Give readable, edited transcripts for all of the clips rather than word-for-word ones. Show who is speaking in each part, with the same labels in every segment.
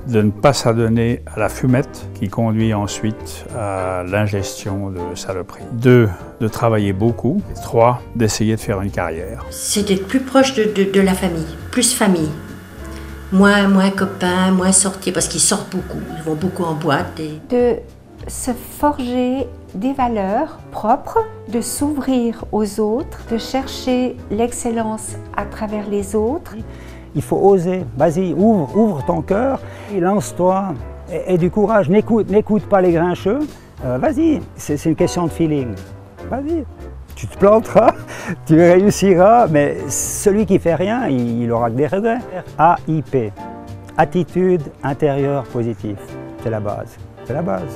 Speaker 1: de ne pas s'adonner à la fumette qui conduit ensuite à l'ingestion de saloperies. 2, de travailler beaucoup. 3, d'essayer de faire une carrière.
Speaker 2: C'est d'être plus proche de la famille, plus famille. Moins copains, moins sortir, parce qu'ils sortent beaucoup, ils vont beaucoup en boîte.
Speaker 3: De se forger des valeurs propres, de s'ouvrir aux autres, de chercher l'excellence à travers les autres.
Speaker 4: Il faut oser, vas-y, ouvre ton cœur, lance-toi, et du courage, n'écoute pas les grincheux, vas-y, c'est une question de feeling, vas-y. Tu te planteras, tu réussiras, mais celui qui fait rien, il aura que des regrets. AIP, attitude intérieure positive, c'est la base, c'est la base.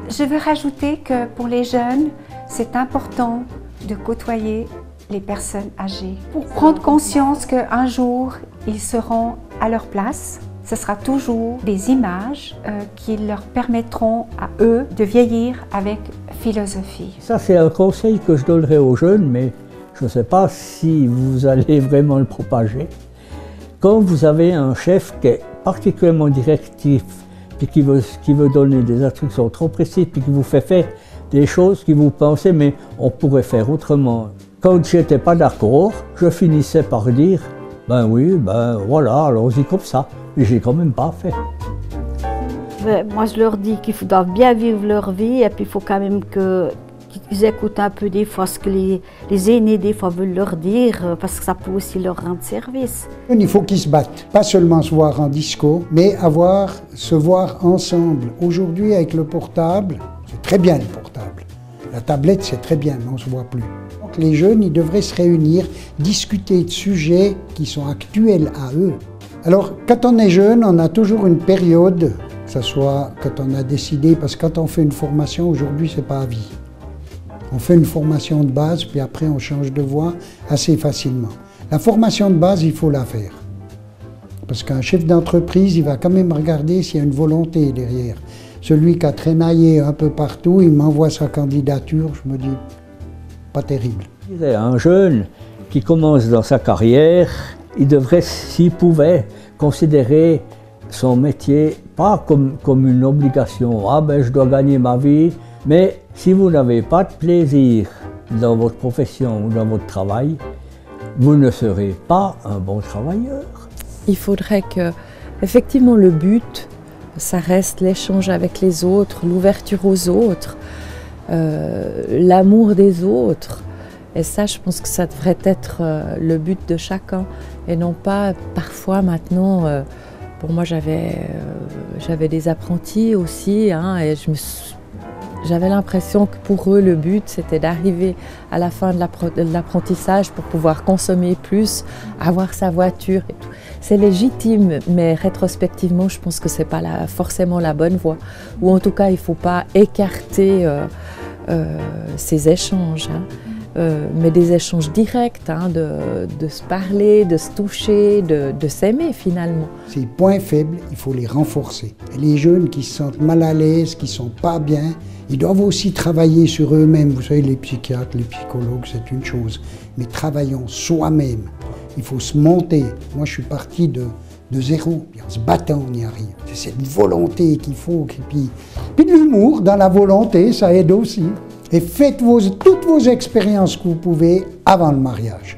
Speaker 3: Je veux rajouter que pour les jeunes, c'est important de côtoyer les personnes âgées pour prendre conscience qu'un jour, ils seront à leur place. Ce sera toujours des images qui leur permettront à eux de vieillir avec philosophie.
Speaker 5: Ça, c'est un conseil que je donnerais aux jeunes, mais je ne sais pas si vous allez vraiment le propager. Quand vous avez un chef qui est particulièrement directif, puis qui veut donner des instructions trop précises, puis qui vous fait faire des choses que vous pensez, mais on pourrait faire autrement. Quand je n'étais pas d'accord, je finissais par dire « ben oui, ben voilà, allons-y comme ça ». Mais j'ai quand même pas fait.
Speaker 6: Moi, je leur dis qu'ils doivent bien vivre leur vie et puis il faut quand même qu'ils écoutent un peu des fois ce que les aînés des fois veulent leur dire parce que ça peut aussi leur rendre service.
Speaker 7: Il faut qu'ils se battent, pas seulement se voir en disco, mais se voir ensemble. Aujourd'hui, avec le portable, c'est très bien le portable. La tablette, c'est très bien, mais on ne se voit plus. Donc, les jeunes, ils devraient se réunir, discuter de sujets qui sont actuels à eux. Alors, quand on est jeune, on a toujours une période, que ce soit quand on a décidé, parce que quand on fait une formation, aujourd'hui, c'est pas à vie. On fait une formation de base, puis après, on change de voie assez facilement. La formation de base, il faut la faire. Parce qu'un chef d'entreprise, il va quand même regarder s'il y a une volonté derrière. Celui qui a traînaillé un peu partout, il m'envoie sa candidature, je me dis, pas terrible.
Speaker 5: Un jeune qui commence dans sa carrière, il devrait, s'il pouvait, considérer son métier pas comme une obligation. Ah ben je dois gagner ma vie, mais si vous n'avez pas de plaisir dans votre profession ou dans votre travail, vous ne serez pas un bon travailleur.
Speaker 8: Il faudrait que, effectivement, le but, ça reste l'échange avec les autres, l'ouverture aux autres, l'amour des autres. Et ça, je pense que ça devrait être le but de chacun et non pas parfois maintenant. Pour moi, j'avais des apprentis aussi, hein, et j'avais l'impression que pour eux, le but, c'était d'arriver à la fin de l'apprentissage pour pouvoir consommer plus, avoir sa voiture. C'est légitime, mais rétrospectivement, je pense que ce n'est pas forcément la bonne voie. Ou en tout cas, il ne faut pas écarter ces échanges. Hein. Mais des échanges directs, hein, de se parler, de se toucher, de s'aimer finalement.
Speaker 7: Ces points faibles, il faut les renforcer. Et les jeunes qui se sentent mal à l'aise, qui ne sont pas bien, ils doivent aussi travailler sur eux-mêmes. Vous savez, les psychiatres, les psychologues, c'est une chose. Mais travaillons soi-même. Il faut se monter. Moi, je suis parti de zéro. Puis en se battant, on y arrive. C'est cette volonté qu'il faut. Puis de l'humour dans la volonté, ça aide aussi. Et faites toutes vos expériences que vous pouvez avant le mariage.